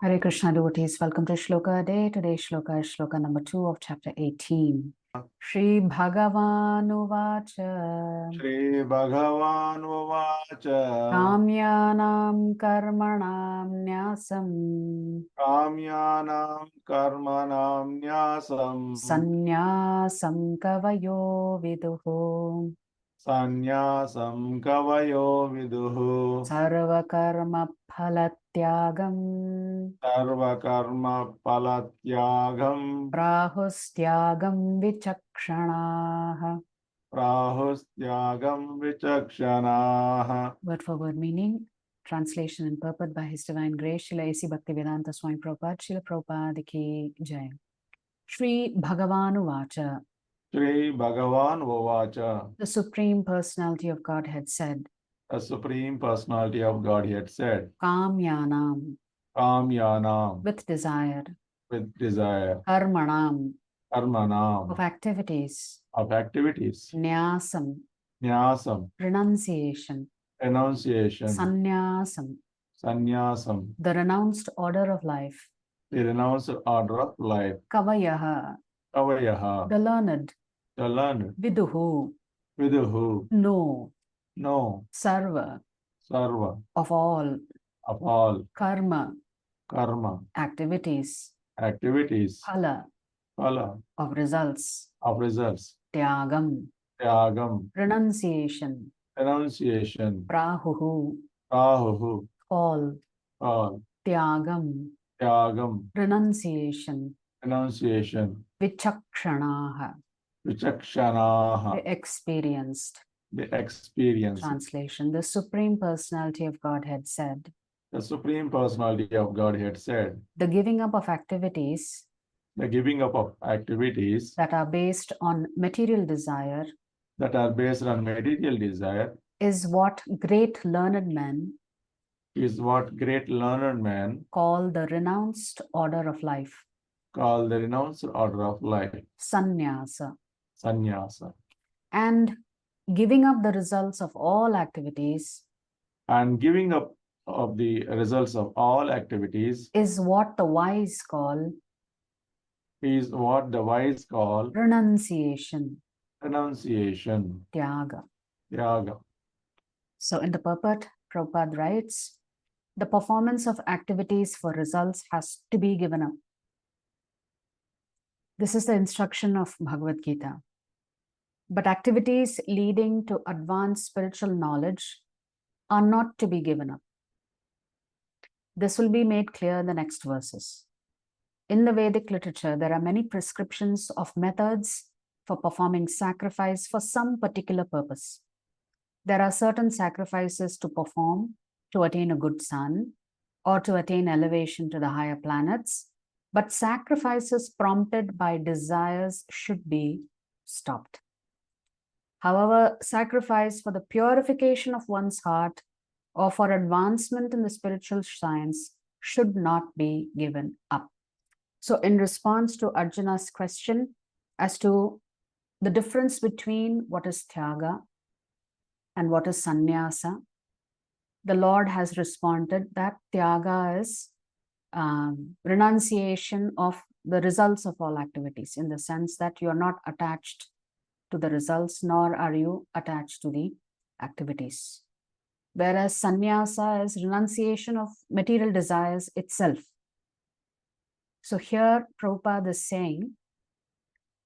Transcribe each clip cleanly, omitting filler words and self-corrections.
Hare Krishna devotees, welcome to Shloka a day. Today's Shloka is Shloka number 2 of chapter 18. Shri Bhagavan Uvacha Shri Bhagavan Uvacha Kamyanam Karmanam Nyasam Kamyanam Karmanam Nyasam Sannyasam Kavayo Viduhu Sannyasam Kavayo Viduhu Sarva Karma Phalatyagam Sarva Karma Palatyagam Prahustyagam Vichakshanaha. Prahustyagam Vichakshanaha. Word for word meaning, translation and purport by His Divine Grace, Srila A.C. Bhaktivedanta Swami Prabhupada, Srila Prabhupada Ki Jai. Shri Bhagavan Uvacha, Shri Bhagavan Uvacha, the Supreme Personality of Godhead said, the Supreme Personality of Godhead said, Kamyanam, Kamyanam, with desire, with desire, Karmanam, Karmanam, of activities, of activities, Nyasam, Nyasam, renunciation, renunciation, Sannyasam, Sannyasam, the renounced order of life, the renounced order of life, Kavayaha, Kavayaha, the learned, the learned, Viduhu, Viduhu, know, no, Sarva, Sarva, of all, Karma, Karma, activities, activities, Phala, Phala, of results, Tyagam, renunciation, renunciation, Prahuhu, Rahuhu, fall, Tyagam, renunciation, Vichakshanaha, Vichakshanaha, the experienced. the experience. Translation, the Supreme Personality of Godhead said, The Supreme Personality of Godhead said, the giving up of activities the giving up of activities that are based on material desire that are based on material desire is what great learned men call the renounced order of life. Sannyasa. Sannyasa. And giving up the results of all activities And giving up of the results of all activities is what the wise call renunciation. Tyaga. So in the purport, Prabhupada writes, the performance of activities for results has to be given up. This is the instruction of Bhagavad Gita. But activities leading to advanced spiritual knowledge are not to be given up. This will be made clear in the next verses. In the Vedic literature, there are many prescriptions of methods for performing sacrifice for some particular purpose. There are certain sacrifices to perform to attain a good sun or to attain elevation to the higher planets, but sacrifices prompted by desires should be stopped. However, sacrifice for the purification of one's heart or for advancement in the spiritual science should not be given up. So in response to Arjuna's question as to the difference between what is Tyaga and what is Sannyasa, the Lord has responded that Tyaga is renunciation of the results of all activities, in the sense that you are not attached to the results, nor are you attached to the activities. Whereas Sannyasa is renunciation of material desires itself. So here Prabhupada is saying,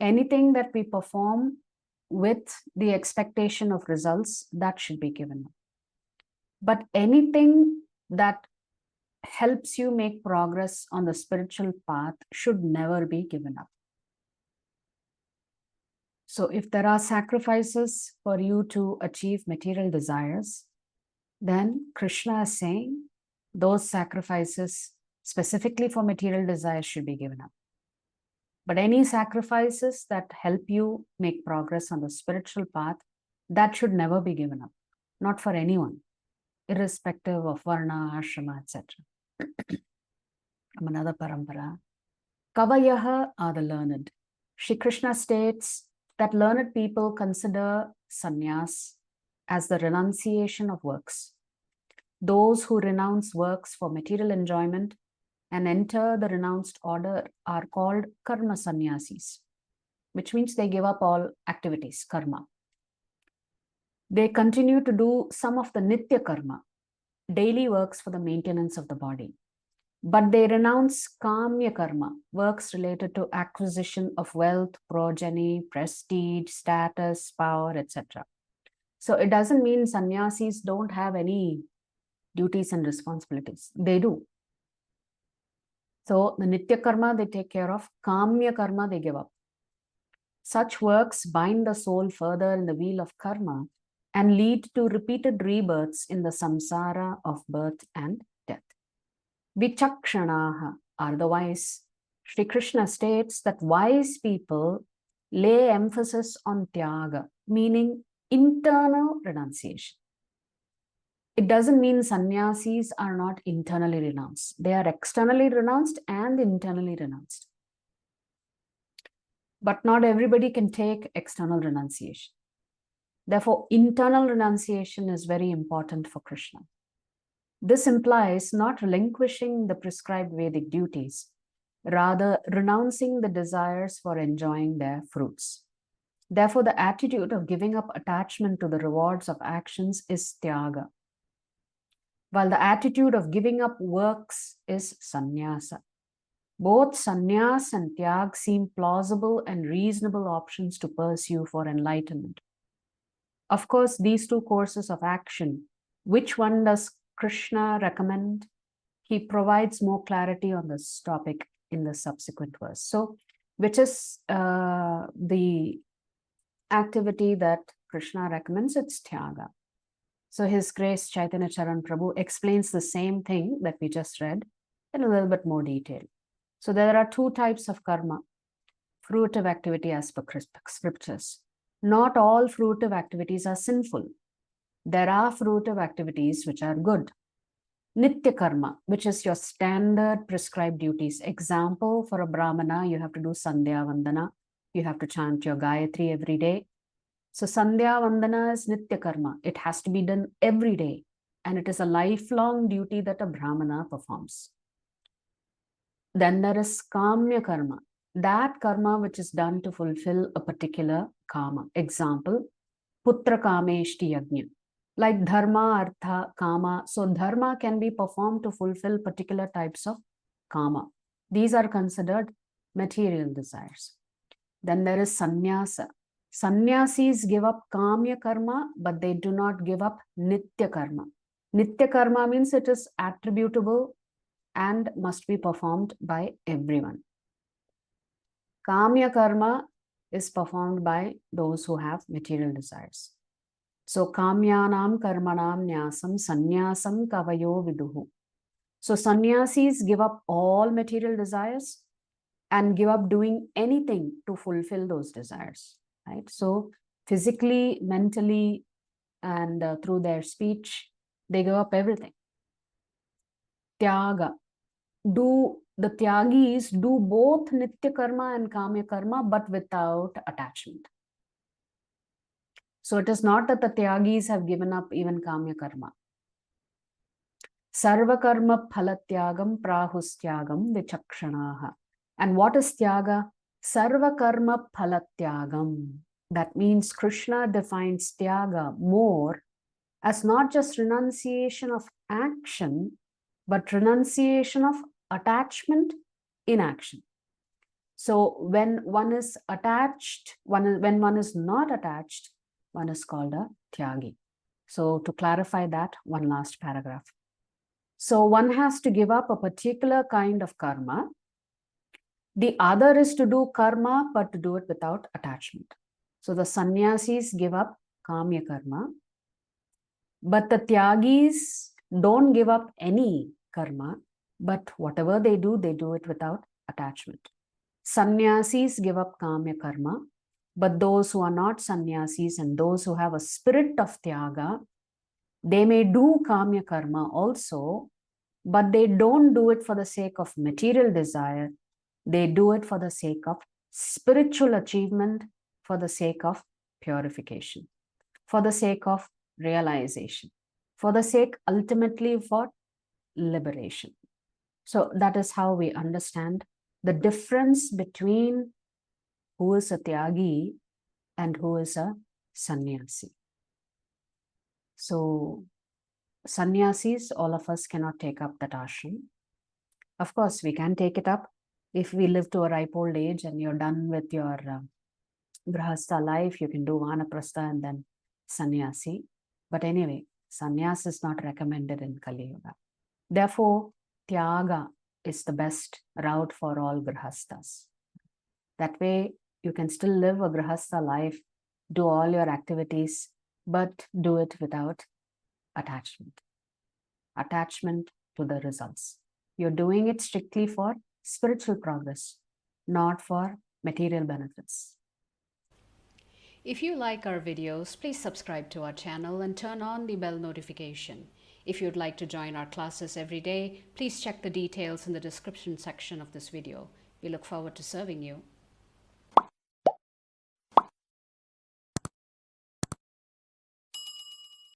anything that we perform with the expectation of results, that should be given up. But anything that helps you make progress on the spiritual path should never be given up. So if there are sacrifices for you to achieve material desires, then Krishna is saying those sacrifices specifically for material desires should be given up. But any sacrifices that help you make progress on the spiritual path, that should never be given up. Not for anyone, irrespective of varna, ashrama, etc. From another parampara, Kavayaha are the learned. Shri Krishna states that learned people consider sannyas as the renunciation of works. Those who renounce works for material enjoyment and enter the renounced order are called karma sannyasis, which means they give up all activities, karma. They continue to do some of the nitya karma, daily works for the maintenance of the body. But they renounce kamya karma, works related to acquisition of wealth, progeny, prestige, status, power, etc. So it doesn't mean sannyasis don't have any duties and responsibilities. They do. So the nitya karma they take care of, kamya karma they give up. Such works bind the soul further in the wheel of karma and lead to repeated rebirths in the samsara of birth and death. Vichakshanaha are the wise. Shri Krishna states that wise people lay emphasis on tyaga, meaning internal renunciation. It doesn't mean sannyasis are not internally renounced. They are externally renounced and internally renounced. But not everybody can take external renunciation. Therefore, internal renunciation is very important for Krishna. This implies not relinquishing the prescribed Vedic duties, rather renouncing the desires for enjoying their fruits. Therefore, the attitude of giving up attachment to the rewards of actions is tyaga, while the attitude of giving up works is sannyasa. Both sannyas and tyag seem plausible and reasonable options to pursue for enlightenment. Of course, these two courses of action, which one does Krishna recommend? He provides more clarity on this topic in the subsequent verse. So, which is the activity that Krishna recommends? It's tyaga. So His Grace Chaitanya Charan Prabhu explains the same thing that we just read in a little bit more detail. So there are two types of karma, fruitive activity as per scriptures. Not all fruitive activities are sinful. There are fruitive activities which are good. Nitya karma, which is your standard prescribed duties. Example, for a Brahmana, you have to do Sandhya Vandana. You have to chant your Gayatri every day. So Sandhya Vandana is Nitya karma. It has to be done every day. And it is a lifelong duty that a Brahmana performs. Then there is Kamya karma. That karma which is done to fulfill a particular kama. Example, Putra Kameshti Yajna. Like dharma, artha, kama. So dharma can be performed to fulfill particular types of kama. These are considered material desires. Then there is sannyasa. Sannyasis give up kamya karma, but they do not give up nitya karma. Nitya karma means it is attributable and must be performed by everyone. Kamya karma is performed by those who have material desires. So, kamyanam karmanam nyasam sannyasam kavayo viduhu. So, sannyasis give up all material desires and give up doing anything to fulfill those desires. Right? So, physically, mentally, and through their speech, they give up everything. Tyaga. The tyagis do both nitya karma and kamya karma, but without attachment. So it is not that the tyagis have given up even kamya karma. Sarva karma phalatyagam prahustyagam vichakshanaha. And what is tyaga? Sarva karma phalatyagam. That means Krishna defines tyaga more as not just renunciation of action, but renunciation of attachment in action. So when one is attached, when one is not attached, one is called a tyagi. So to clarify that, one last paragraph. So one has to give up a particular kind of karma. The other is to do karma, but to do it without attachment. So the sannyasis give up kamya karma, but the tyagis don't give up any karma, but whatever they do it without attachment. Sannyasis give up kamya karma, but those who are not sannyasis and those who have a spirit of tyaga, they may do kamya karma also, but they don't do it for the sake of material desire. They do it for the sake of spiritual achievement, for the sake of purification, for the sake of realization, for the sake ultimately for liberation. So that is how we understand the difference between who is a Tyagi and who is a Sannyasi. So Sannyasis, all of us cannot take up that ashram. Of course, we can take it up if we live to a ripe old age and you're done with your grahastha life, you can do vanaprastha and then sannyasi. But anyway, sannyas is not recommended in Kali Yuga. Therefore, Tyaga is the best route for all grahasthas. That way, you can still live a grahastha life, do all your activities, but do it without attachment. Attachment to the results. You're doing it strictly for spiritual progress, not for material benefits. If you like our videos, please subscribe to our channel and turn on the bell notification. If you'd like to join our classes every day, please check the details in the description section of this video. We look forward to serving you.